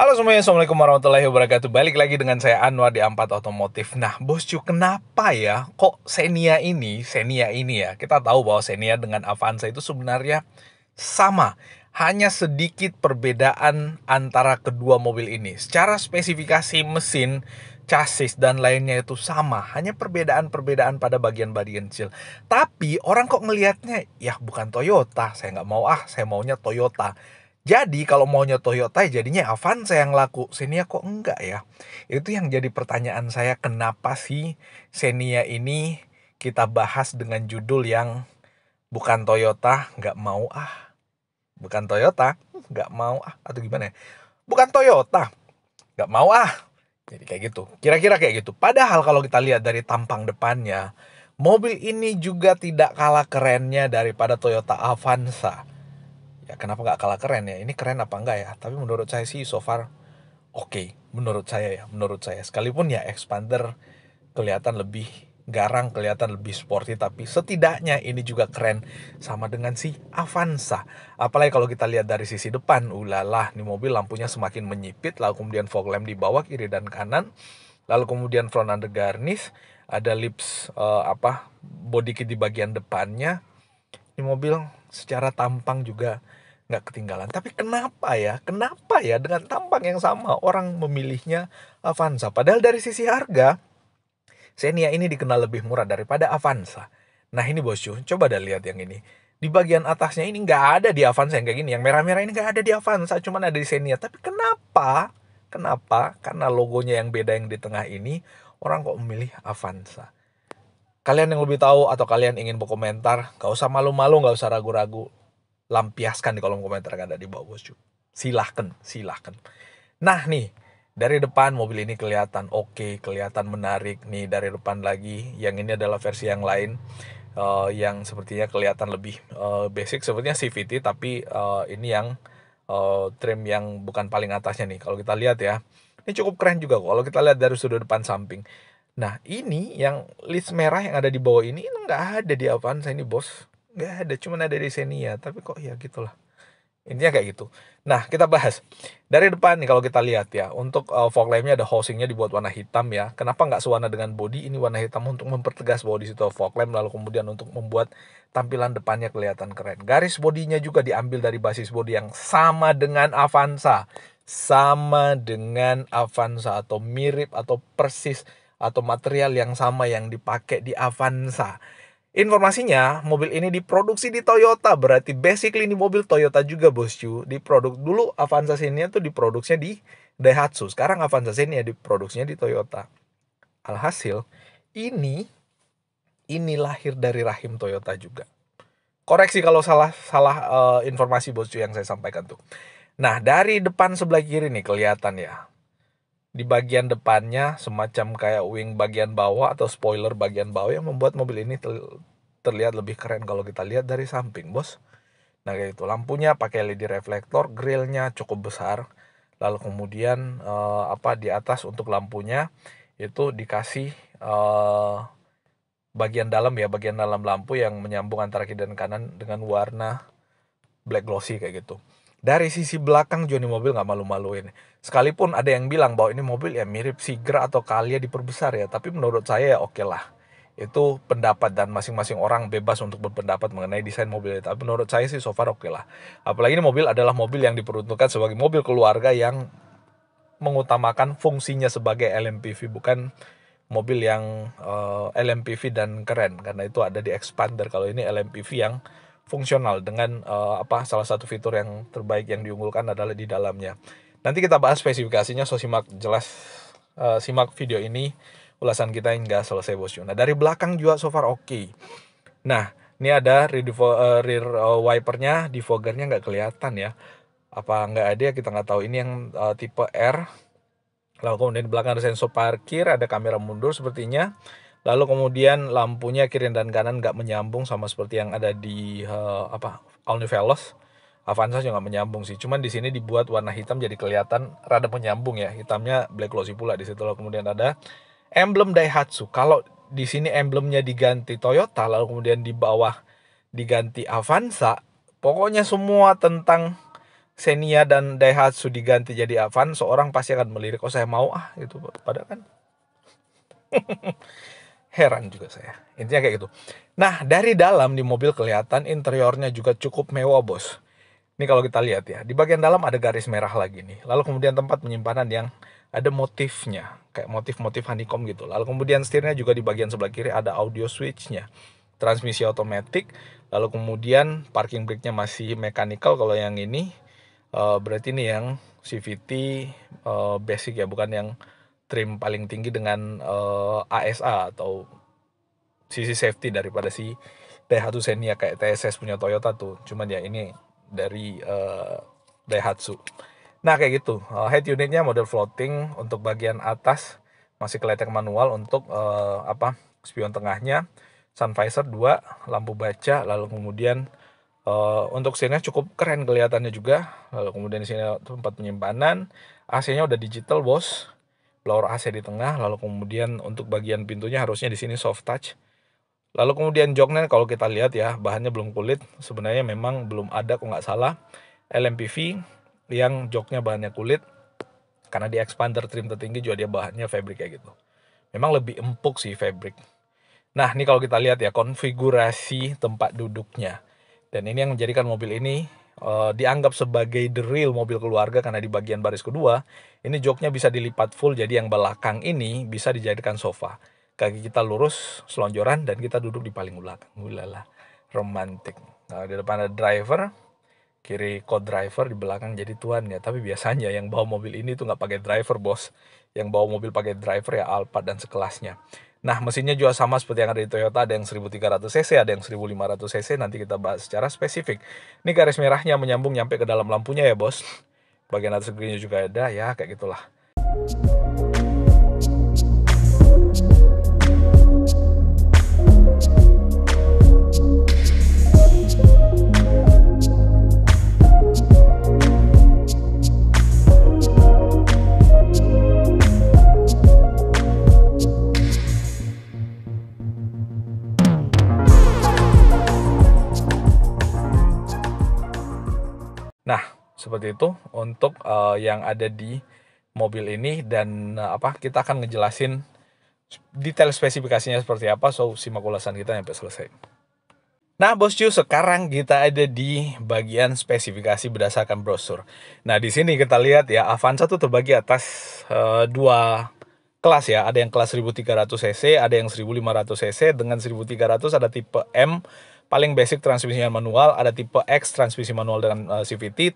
Halo semuanya, Assalamualaikum warahmatullahi wabarakatuh. Balik lagi dengan saya Anwar di Ampat Otomotif. Nah, bosku, kenapa ya kok Xenia ini ya, kita tahu bahwa Xenia dengan Avanza itu sebenarnya sama. Hanya sedikit perbedaan antara kedua mobil ini. Secara spesifikasi mesin, chassis, dan lainnya itu sama. Hanya perbedaan-perbedaan pada bagian-bagian kecil. Tapi orang kok ngelihatnya, ya bukan Toyota. Saya nggak mau, saya maunya Toyota. Jadi kalau maunya Toyota jadinya Avanza yang laku, Xenia kok enggak ya? Itu yang jadi pertanyaan saya, kenapa sih Xenia ini kita bahas dengan judul yang bukan Toyota, nggak mau bukan Toyota, nggak mau atau gimana ya? Bukan Toyota, nggak mau Jadi kayak gitu, kira-kira kayak gitu. Padahal kalau kita lihat dari tampang depannya, mobil ini juga tidak kalah kerennya daripada Toyota Avanza. Ya kenapa nggak kalah keren ya? Ini keren apa enggak ya? Tapi menurut saya sih so far oke. Menurut saya. Sekalipun ya Expander kelihatan lebih garang, kelihatan lebih sporty, tapi setidaknya ini juga keren sama dengan si Avanza. Apalagi kalau kita lihat dari sisi depan, ulalah, nih mobil lampunya semakin menyipit, lalu kemudian fog lamp di bawah, kiri dan kanan, lalu kemudian front under garnish, ada lips body kit di bagian depannya. Ini mobil secara tampang juga nggak ketinggalan. Tapi kenapa ya dengan tampang yang sama orang memilihnya Avanza? Padahal dari sisi harga, Xenia ini dikenal lebih murah daripada Avanza. Nah ini bosku, coba dah lihat yang ini. Di bagian atasnya ini nggak ada di Avanza yang kayak gini. Yang merah-merah ini nggak ada di Avanza, cuma ada di Xenia. Tapi kenapa? Kenapa? Karena logonya yang beda yang di tengah ini, orang kok memilih Avanza. Kalian yang lebih tahu atau kalian ingin berkomentar, gak usah malu-malu, gak usah ragu-ragu. Lampiaskan di kolom komentar yang ada di bawah, bosku. Silahkan. Nah nih, dari depan mobil ini kelihatan oke, kelihatan menarik. Nih dari depan lagi, yang ini adalah versi yang lain, yang sepertinya kelihatan lebih basic, sepertinya CVT, tapi ini yang trim yang bukan paling atasnya nih. Kalau kita lihat ya, ini cukup keren juga kok. Kalau kita lihat dari sudut depan samping. Nah ini yang list merah yang ada di bawah ini nggak ada di Avanza ini, bos. Nggak ada, cuma ada di Xenia. Tapi kok ya gitulah. Intinya kayak gitu. Nah, kita bahas. Dari depan nih kalau kita lihat ya, untuk fog lampnya ada housingnya dibuat warna hitam ya. Kenapa nggak sewarna dengan body? Ini warna hitam untuk mempertegas bahwa di situ fog lamp, lalu kemudian untuk membuat tampilan depannya kelihatan keren. Garis bodinya juga diambil dari basis body yang sama dengan Avanza. Sama dengan Avanza atau mirip atau persis atau material yang sama yang dipakai di Avanza. Informasinya, mobil ini diproduksi di Toyota, berarti basically ini mobil Toyota juga, bosku. Diproduk dulu Avanza Xenia tuh diproduksinya di Daihatsu. Sekarang Avanza Xenia diproduksinya di Toyota. Alhasil, ini lahir dari rahim Toyota juga. Koreksi kalau salah informasi, bosku, yang saya sampaikan tuh. Nah, dari depan sebelah kiri nih kelihatan ya. Di bagian depannya semacam kayak wing bagian bawah atau spoiler bagian bawah yang membuat mobil ini terlihat lebih keren kalau kita lihat dari samping, bos. Nah kayak gitu, lampunya pakai LED reflektor, grillnya cukup besar, lalu kemudian di atas untuk lampunya itu dikasih bagian dalam lampu yang menyambung antara kiri dan kanan dengan warna black glossy kayak gitu. Dari sisi belakang juga nih mobil nggak malu-maluin. Sekalipun ada yang bilang bahwa ini mobil ya mirip Sigra atau Calya diperbesar ya, tapi menurut saya ya oke lah. Itu pendapat dan masing-masing orang bebas untuk berpendapat mengenai desain mobil itu. Tapi menurut saya sih so far oke lah. Apalagi ini mobil adalah mobil yang diperuntukkan sebagai mobil keluarga yang mengutamakan fungsinya sebagai LMPV, bukan mobil yang LMPV dan keren, karena itu ada di Expander. Kalau ini LMPV yang fungsional dengan salah satu fitur yang terbaik yang diunggulkan adalah di dalamnya. Nanti kita bahas spesifikasinya, so simak video ini ulasan kita hingga selesai, bosku. Nah dari belakang juga so far oke. Nah ini ada rear wipernya, defoggernya nggak kelihatan ya. Apa nggak ada ya, kita nggak tahu. Ini yang tipe R. Lalu kemudian di belakang ada sensor parkir, ada kamera mundur sepertinya. Lalu kemudian lampunya kiri dan kanan nggak menyambung sama seperti yang ada di All New Veloz. Avanza juga nggak menyambung sih. Cuman di sini dibuat warna hitam jadi kelihatan rada menyambung ya. Hitamnya black glossy pula di situ. Lalu kemudian ada emblem Daihatsu. Kalau di sini emblemnya diganti Toyota, lalu kemudian di bawah diganti Avanza. Pokoknya semua tentang Xenia dan Daihatsu diganti jadi Avanza, seorang pasti akan melirik, oh saya mau gitu. Padahal kan heran juga saya. Intinya kayak gitu. Nah, dari dalam di mobil kelihatan interiornya juga cukup mewah, bos. Ini kalau kita lihat ya, di bagian dalam ada garis merah lagi nih. Lalu kemudian tempat penyimpanan yang ada motifnya, kayak motif-motif honeycomb gitu. Lalu kemudian setirnya juga di bagian sebelah kiri ada audio switch-nya. Transmisi otomatis. Lalu kemudian parking brake-nya masih mechanical. Kalau yang ini berarti ini yang CVT basic ya, bukan yang trim paling tinggi dengan ASA atau sisi safety daripada si Daihatsu Xenia kayak TSS punya Toyota tuh. Cuman ya ini dari Daihatsu. Nah kayak gitu. Head unitnya model floating, untuk bagian atas masih kelihatan manual, untuk spion tengahnya, sun visor 2, lampu baca, lalu kemudian untuk sini cukup keren kelihatannya juga. Lalu kemudian di sini tempat penyimpanan, AC-nya udah digital, bos. Blower AC di tengah, lalu kemudian untuk bagian pintunya harusnya di sini soft touch. Lalu kemudian joknya kalau kita lihat ya, bahannya belum kulit. Sebenarnya memang belum ada kok nggak salah LMPV yang joknya bahannya kulit. Karena di expander trim tertinggi juga dia bahannya fabric kayak gitu. Memang lebih empuk sih fabric. Nah ini kalau kita lihat ya konfigurasi tempat duduknya. Dan ini yang menjadikan mobil ini dianggap sebagai the real mobil keluarga, karena di bagian baris kedua ini joknya bisa dilipat full, jadi yang belakang ini bisa dijadikan sofa. Kaki kita lurus selonjoran dan kita duduk di paling belakang. Ulala, romantis. Nah, di depan ada driver, kiri co-driver, di belakang jadi tuan ya. Tapi biasanya yang bawa mobil ini tuh nggak pakai driver, bos. Yang bawa mobil pakai driver ya Alphard dan sekelasnya. Nah, mesinnya juga sama seperti yang ada di Toyota, ada yang 1300 cc, ada yang 1500 cc, nanti kita bahas secara spesifik. Ini garis merahnya menyambung nyampe ke dalam lampunya ya, bos. Bagian atas screen-nya juga ada, ya kayak gitulah. Nah, seperti itu untuk yang ada di mobil ini, dan kita akan ngejelasin detail spesifikasinya seperti apa, so simak ulasan kita sampai selesai. Nah, bosku, sekarang kita ada di bagian spesifikasi berdasarkan brosur. Nah, di sini kita lihat ya, Avanza tuh terbagi atas dua kelas ya. Ada yang kelas 1300 cc, ada yang 1500 cc. Dengan 1300 ada tipe M, paling basic transmisinya manual, ada tipe X transmisi manual dengan CVT,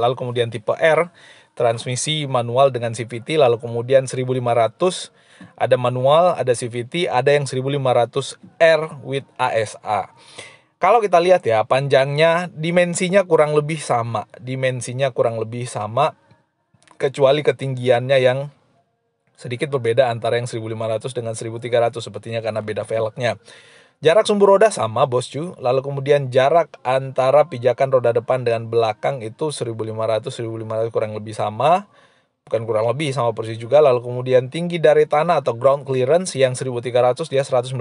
lalu kemudian tipe R transmisi manual dengan CVT, lalu kemudian 1500 ada manual, ada CVT, ada yang 1500 R with ASA. Kalau kita lihat ya, panjangnya dimensinya kurang lebih sama, kecuali ketinggiannya yang sedikit berbeda antara yang 1500 dengan 1300, sepertinya karena beda velgnya. Jarak sumbu roda sama, bosku. Lalu kemudian jarak antara pijakan roda depan dengan belakang itu 1500 kurang lebih sama. Bukan kurang lebih, sama persis juga. Lalu kemudian tinggi dari tanah atau ground clearance yang 1300 dia 195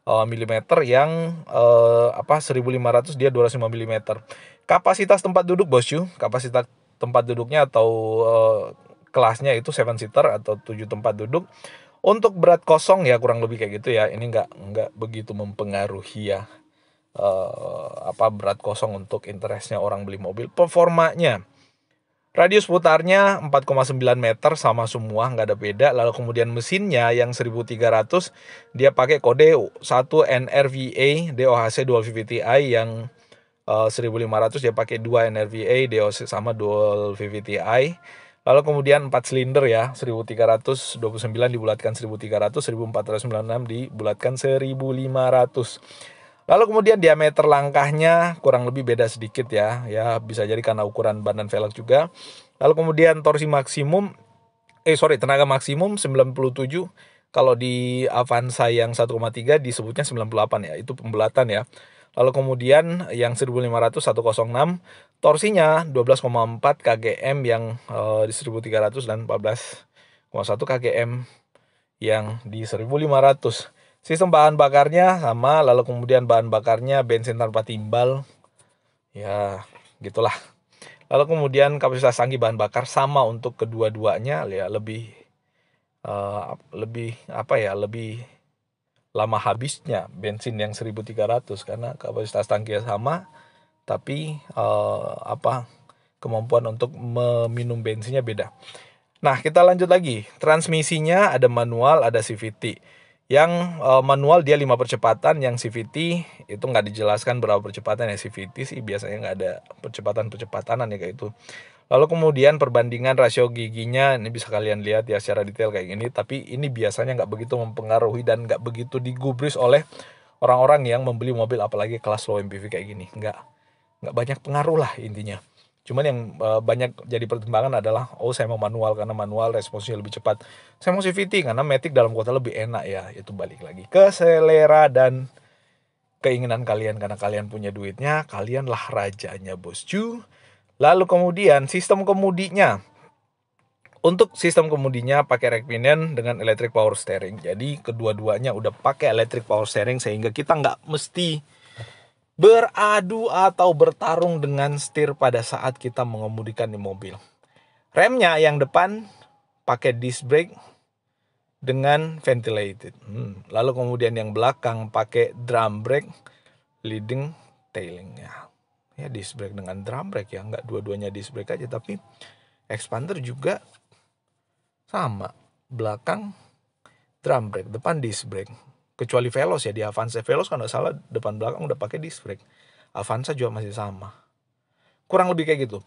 mm, yang 1500 dia 205 mm. Kapasitas tempat duduk, bosku. Kapasitas tempat duduknya atau kelasnya itu 7 seater atau 7 tempat duduk. Untuk berat kosong ya kurang lebih kayak gitu ya. Ini nggak begitu mempengaruhi ya berat kosong untuk interestnya orang beli mobil. Performanya, radius putarnya 4,9 meter sama semua, nggak ada beda. Lalu kemudian mesinnya yang 1300 dia pakai kode 1 NRVA DOHC Dual VVT-i, yang 1500 dia pakai 2 NRVA DOHC sama Dual VVT-i. Lalu kemudian 4 silinder ya, 1329 dibulatkan 1300, 1496 dibulatkan 1500. Lalu kemudian diameter langkahnya kurang lebih beda sedikit ya. Ya bisa jadi karena ukuran ban dan velg juga. Lalu kemudian tenaga maksimum 97. Kalau di Avanza yang 1,3 disebutnya 98 ya, itu pembelatan ya. Lalu kemudian yang 1500 106, torsinya 12,4 kgm yang di 1300 dan 14,1 kgm yang di 1500. Sistem bahan bakarnya sama, lalu kemudian bahan bakarnya bensin tanpa timbal. Ya, gitulah. Lalu kemudian kapasitas tangki bahan bakar sama untuk kedua-duanya ya, lebih lebih lama habisnya bensin yang 1300 karena kapasitas tangki sama, tapi kemampuan untuk meminum bensinnya beda. Nah, kita lanjut lagi. Transmisinya ada manual, ada CVT. Yang manual dia 5 percepatan, yang CVT itu nggak dijelaskan berapa percepatan ya. CVT sih biasanya nggak ada percepatan-percepatanan ya kayak itu. Lalu kemudian perbandingan rasio giginya, ini bisa kalian lihat ya secara detail kayak gini. Tapi ini biasanya nggak begitu mempengaruhi dan nggak begitu digubris oleh orang-orang yang membeli mobil apalagi kelas low MPV kayak gini. Nggak banyak pengaruh lah intinya. Cuman yang banyak jadi pertimbangan adalah, saya mau manual karena manual responsnya lebih cepat. Saya mau CVT karena matic dalam kota lebih enak ya. Itu balik lagi ke selera dan keinginan kalian. Karena kalian punya duitnya, kalianlah rajanya bosku. Lalu kemudian sistem kemudinya. Untuk sistem kemudinya pakai Rekpinen dengan electric power steering. Jadi kedua-duanya udah pakai electric power steering sehingga kita nggak mesti beradu atau bertarung dengan setir pada saat kita mengemudikan di mobil. Remnya yang depan pakai disc brake dengan ventilated. Lalu kemudian yang belakang pakai drum brake leading tailing ya. Ya disc brake dengan drum brake ya, nggak dua-duanya disc brake aja, tapi expander juga sama. Belakang drum brake, depan disc brake. Kecuali Veloz ya, di Avanza Veloz kalau nggak salah depan belakang udah pakai disc brake. Avanza juga masih sama. Kurang lebih kayak gitu.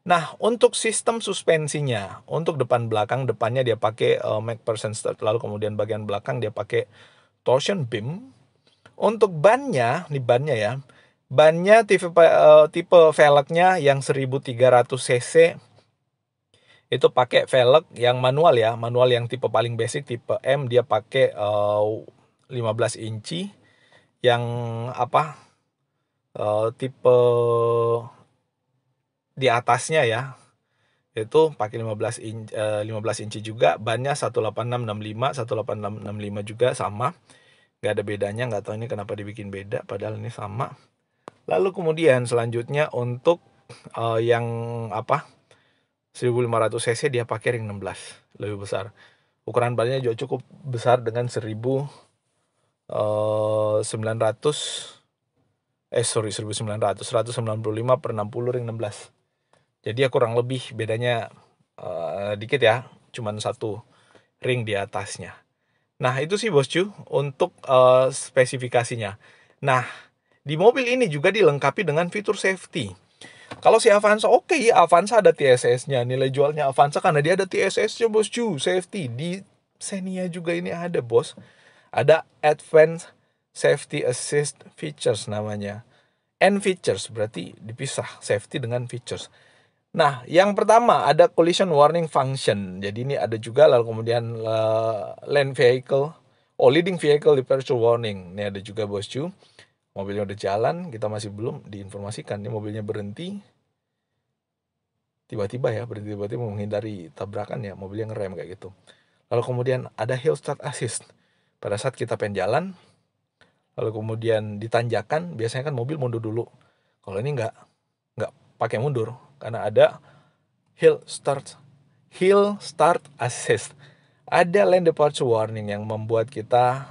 Nah, untuk sistem suspensinya, untuk depan belakang, depannya dia pakai MacPherson stud, lalu kemudian bagian belakang dia pakai torsion beam. Untuk bannya, nih bannya ya. Bannya tipe velgnya yang 1300 cc itu pakai velg yang manual ya, manual yang tipe paling basic tipe M, dia pakai 15 inci yang tipe di atasnya ya itu pakai 15 inci juga, bannya 18665 18665 juga sama, nggak ada bedanya, nggak tahu ini kenapa dibikin beda padahal ini sama. Lalu kemudian selanjutnya untuk yang 1500 cc dia pakai ring 16 lebih besar, ukuran bannya juga cukup besar dengan 1900 195 per 60 ring 16. Jadi ya kurang lebih bedanya dikit ya, cuman satu ring di atasnya. Nah itu sih bosku untuk spesifikasinya. Nah di mobil ini juga dilengkapi dengan fitur safety. Kalau si Avanza Avanza ada TSS-nya, nilai jualnya Avanza karena dia ada TSS-nya bosku, safety. Di Xenia juga ini ada bos, ada Advanced Safety Assist Features namanya. And features berarti dipisah safety dengan features. Nah, yang pertama ada collision warning function. Jadi ini ada juga, lalu kemudian leading vehicle departure warning. Ini ada juga bosku. Mobilnya udah jalan, kita masih belum diinformasikan. Ini mobilnya berhenti. Tiba-tiba menghindari tabrakan ya, mobilnya ngerem kayak gitu. Lalu kemudian ada hill start assist. Pada saat kita pengen jalan, lalu kemudian ditanjakan, biasanya kan mobil mundur dulu. Kalau ini nggak pakai mundur karena ada hill start assist. Ada lane departure warning yang membuat kita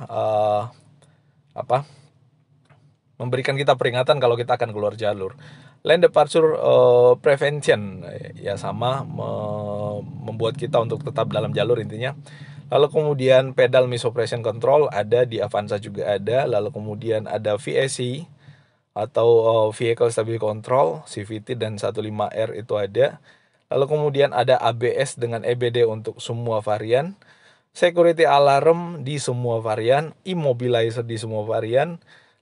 memberikan kita peringatan kalau kita akan keluar jalur. Lane departure prevention ya sama, membuat kita untuk tetap dalam jalur intinya. Lalu kemudian pedal misoppression control ada di Avanza juga ada. Lalu kemudian ada VSC atau Vehicle Stability Control, CVT dan 15R itu ada. Lalu kemudian ada ABS dengan EBD untuk semua varian, security alarm di semua varian, immobilizer di semua varian.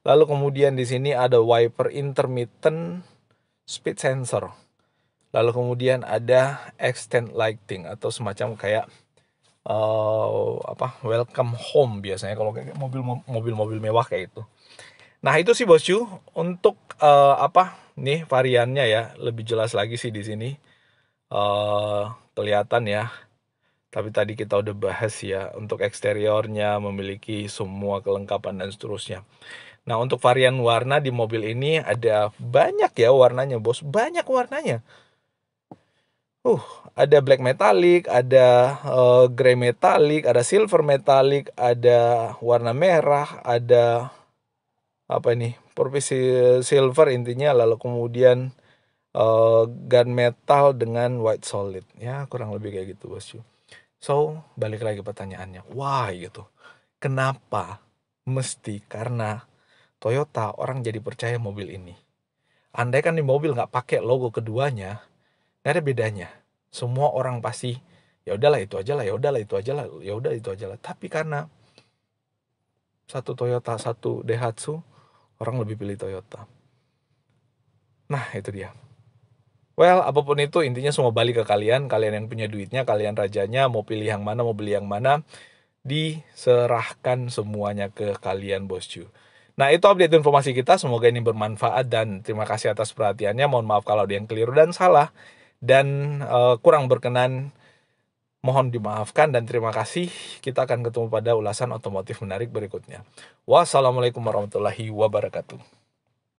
Lalu kemudian di sini ada wiper intermittent speed sensor. Lalu kemudian ada extend lighting atau semacam kayak welcome home biasanya kalau kayak mobil-mobil mewah kayak itu. Nah itu sih bosku untuk nih variannya ya, lebih jelas lagi sih di sini kelihatan ya. Tapi tadi kita udah bahas ya, untuk eksteriornya memiliki semua kelengkapan dan seterusnya. Nah untuk varian warna di mobil ini ada banyak ya warnanya bos, banyak warnanya. Uh, ada black metallic, ada grey metallic, ada silver metallic, ada warna merah, ada apa ini? Purple silver intinya, lalu kemudian gunmetal dengan white solid. Ya, kurang lebih kayak gitu, bosku. So, balik lagi pertanyaannya. Why gitu? Kenapa? Mesti karena Toyota orang jadi percaya mobil ini. Andai kan di mobil nggak pakai logo keduanya, nggak ada bedanya. Semua orang pasti ya udahlah itu aja lah, ya udahlah itu aja lah, ya udah itu aja lah. Tapi karena satu Toyota, satu Daihatsu, orang lebih pilih Toyota. Nah, itu dia. Well, apapun itu intinya semua balik ke kalian yang punya duitnya, kalian rajanya, mau pilih yang mana, mau beli yang mana, diserahkan semuanya ke kalian, bosku. Nah, itu update informasi kita, semoga ini bermanfaat dan terima kasih atas perhatiannya. Mohon maaf kalau ada yang keliru dan salah dan kurang berkenan, mohon dimaafkan dan terima kasih. Kita akan ketemu pada ulasan otomotif menarik berikutnya. Wassalamualaikum warahmatullahi wabarakatuh.